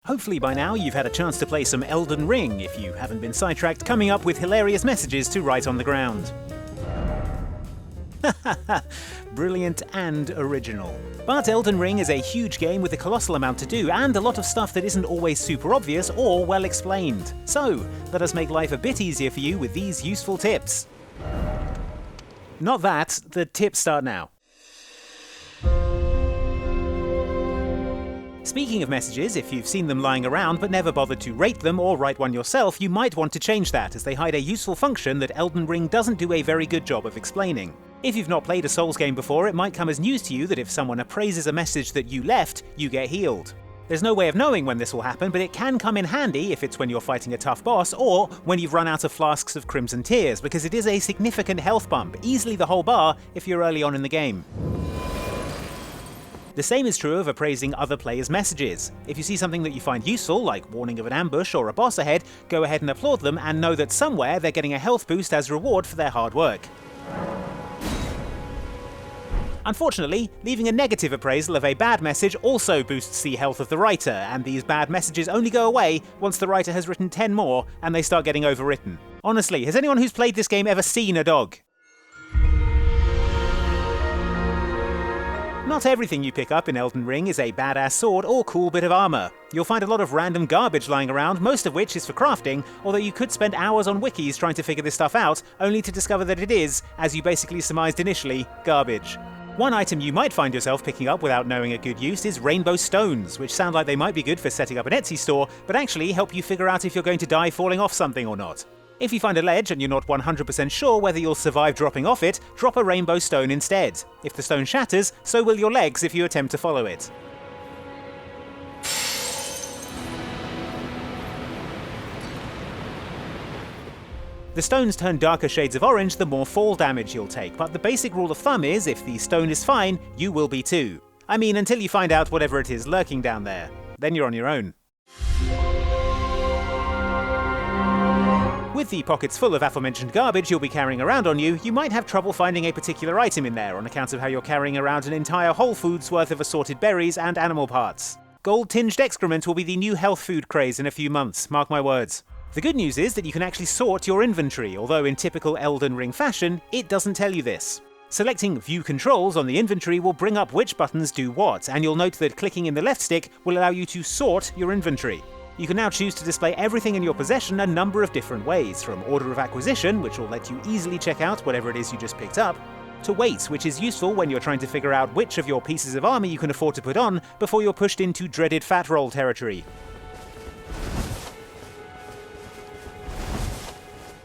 Hopefully by now you've had a chance to play some Elden Ring, if you haven't been sidetracked, coming up with hilarious messages to write on the ground. Brilliant and original. But Elden Ring is a huge game with a colossal amount to do, and a lot of stuff that isn't always super obvious or well explained. So, let us make life a bit easier for you with these useful tips. Not that, the tips start now. Speaking of messages, if you've seen them lying around but never bothered to rate them or write one yourself, you might want to change that, as they hide a useful function that Elden Ring doesn't do a very good job of explaining. If you've not played a Souls game before, it might come as news to you that if someone appraises a message that you left, you get healed. There's no way of knowing when this will happen, but it can come in handy if it's when you're fighting a tough boss or when you've run out of flasks of Crimson Tears, because it is a significant health bump, easily the whole bar if you're early on in the game. The same is true of appraising other players' messages. If you see something that you find useful, like warning of an ambush or a boss ahead, go ahead and applaud them and know that somewhere they're getting a health boost as reward for their hard work. Unfortunately, leaving a negative appraisal of a bad message also boosts the health of the writer, and these bad messages only go away once the writer has written 10 more and they start getting overwritten. Honestly, has anyone who's played this game ever seen a dog? Not everything you pick up in Elden Ring is a badass sword or cool bit of armor. You'll find a lot of random garbage lying around, most of which is for crafting, although you could spend hours on wikis trying to figure this stuff out, only to discover that it is, as you basically surmised initially, garbage. One item you might find yourself picking up without knowing a good use is rainbow stones, which sound like they might be good for setting up an Etsy store, but actually help you figure out if you're going to die falling off something or not. If you find a ledge and you're not 100% sure whether you'll survive dropping off it, drop a rainbow stone instead. If the stone shatters, so will your legs if you attempt to follow it. The stones turn darker shades of orange the more fall damage you'll take, but the basic rule of thumb is if the stone is fine, you will be too. I mean, until you find out whatever it is lurking down there. Then you're on your own. With the pockets full of aforementioned garbage you'll be carrying around on you, you might have trouble finding a particular item in there on account of how you're carrying around an entire Whole Foods worth of assorted berries and animal parts. Gold-tinged excrement will be the new health food craze in a few months, mark my words. The good news is that you can actually sort your inventory, although in typical Elden Ring fashion, it doesn't tell you this. Selecting View Controls on the inventory will bring up which buttons do what, and you'll note that clicking in the left stick will allow you to sort your inventory. You can now choose to display everything in your possession a number of different ways, from order of acquisition, which will let you easily check out whatever it is you just picked up, to weight, which is useful when you're trying to figure out which of your pieces of armor you can afford to put on before you're pushed into dreaded fat roll territory.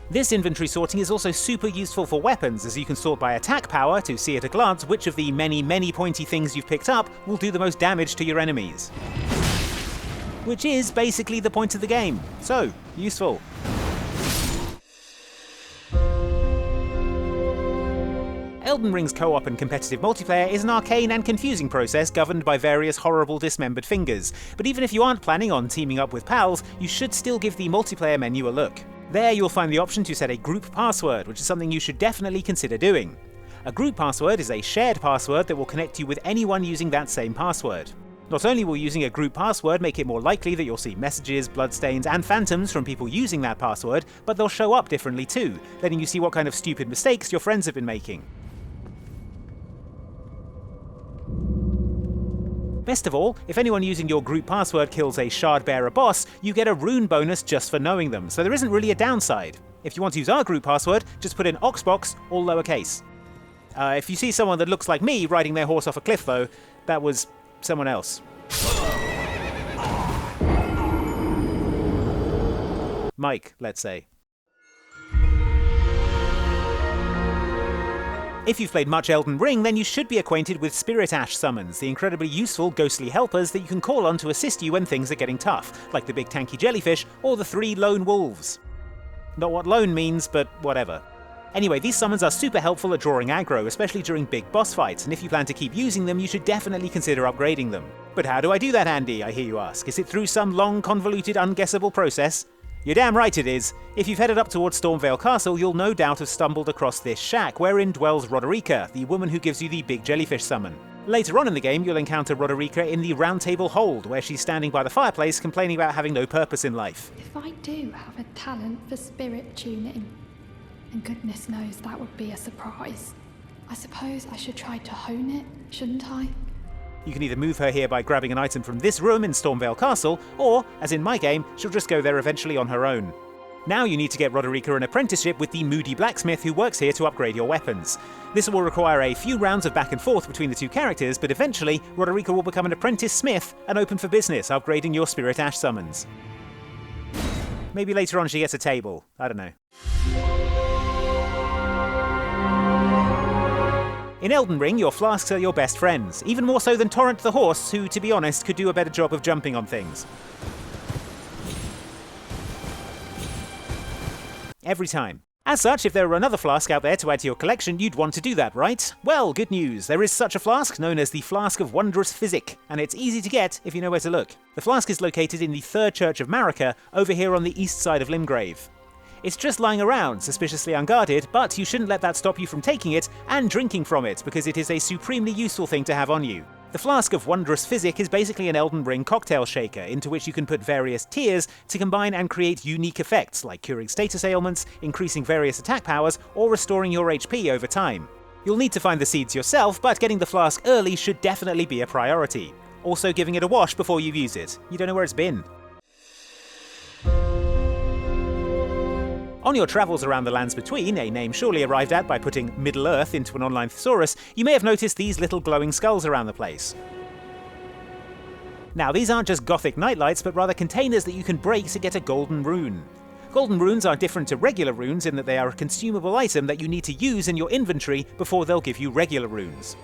This inventory sorting is also super useful for weapons, as you can sort by attack power to see at a glance which of the many pointy things you've picked up will do the most damage to your enemies. Which is basically the point of the game. So, useful. Elden Ring's co-op and competitive multiplayer is an arcane and confusing process governed by various horrible dismembered fingers, but even if you aren't planning on teaming up with pals, you should still give the multiplayer menu a look. There you'll find the option to set a group password, which is something you should definitely consider doing. A group password is a shared password that will connect you with anyone using that same password. Not only will using a group password make it more likely that you'll see messages, bloodstains, and phantoms from people using that password, but they'll show up differently too, letting you see what kind of stupid mistakes your friends have been making. Best of all, if anyone using your group password kills a Shardbearer boss, you get a rune bonus just for knowing them, so there isn't really a downside. If you want to use our group password, just put in Oxbox, all lowercase. If you see someone that looks like me riding their horse off a cliff though, that was someone else. Mike, let's say. If you've played much Elden Ring, then you should be acquainted with Spirit Ash summons, the incredibly useful ghostly helpers that you can call on to assist you when things are getting tough, like the big tanky jellyfish or the 3 lone wolves. Not what lone means, but whatever. Anyway, these summons are super helpful at drawing aggro, especially during big boss fights, and if you plan to keep using them, you should definitely consider upgrading them. But how do I do that, Andy, I hear you ask? Is it through some long, convoluted, unguessable process? You're damn right it is. If you've headed up towards Stormvale Castle, you'll no doubt have stumbled across this shack, wherein dwells Roderica, the woman who gives you the big jellyfish summon. Later on in the game, you'll encounter Roderica in the Round Table Hold, where she's standing by the fireplace complaining about having no purpose in life. If I do have a talent for spirit tuning, and goodness knows that would be a surprise, I suppose I should try to hone it, shouldn't I? You can either move her here by grabbing an item from this room in Stormvale Castle, or, as in my game, she'll just go there eventually on her own. Now you need to get Roderica an apprenticeship with the Moody Blacksmith who works here to upgrade your weapons. This will require a few rounds of back and forth between the two characters, but eventually Roderica will become an apprentice smith and open for business, upgrading your Spirit Ash summons. Maybe later on she gets a table, I don't know. In Elden Ring, your Flasks are your best friends, even more so than Torrent the horse, who, to be honest, could do a better job of jumping on things. Every time. As such, if there were another flask out there to add to your collection, you'd want to do that, right? Well, good news. There is such a flask, known as the Flask of Wondrous Physic, and it's easy to get if you know where to look. The flask is located in the Third Church of Marika, over here on the east side of Limgrave. It's just lying around, suspiciously unguarded, but you shouldn't let that stop you from taking it and drinking from it, because it is a supremely useful thing to have on you. The Flask of Wondrous Physic is basically an Elden Ring cocktail shaker, into which you can put various tiers to combine and create unique effects, like curing status ailments, increasing various attack powers, or restoring your HP over time. You'll need to find the seeds yourself, but getting the flask early should definitely be a priority. Also giving it a wash before you use it. You don't know where it's been. On your travels around the Lands Between, a name surely arrived at by putting Middle-earth into an online thesaurus, you may have noticed these little glowing skulls around the place. Now, these aren't just gothic nightlights, but rather containers that you can break to get a golden rune. Golden runes are different to regular runes in that they are a consumable item that you need to use in your inventory before they'll give you regular runes.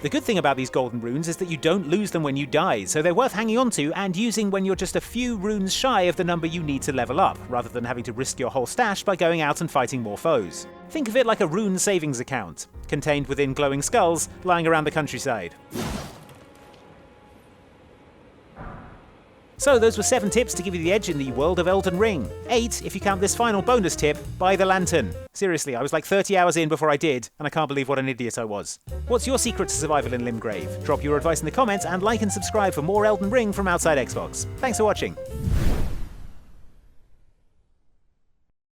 The good thing about these golden runes is that you don't lose them when you die, so they're worth hanging on to and using when you're just a few runes shy of the number you need to level up, rather than having to risk your whole stash by going out and fighting more foes. Think of it like a rune savings account, contained within glowing skulls lying around the countryside. So those were 7 tips to give you the edge in the world of Elden Ring. 8 if you count this final bonus tip, buy the lantern. Seriously, I was like 30 hours in before I did, and I can't believe what an idiot I was. What's your secret to survival in Limgrave? Drop your advice in the comments and like and subscribe for more Elden Ring from Outside Xbox. Thanks for watching.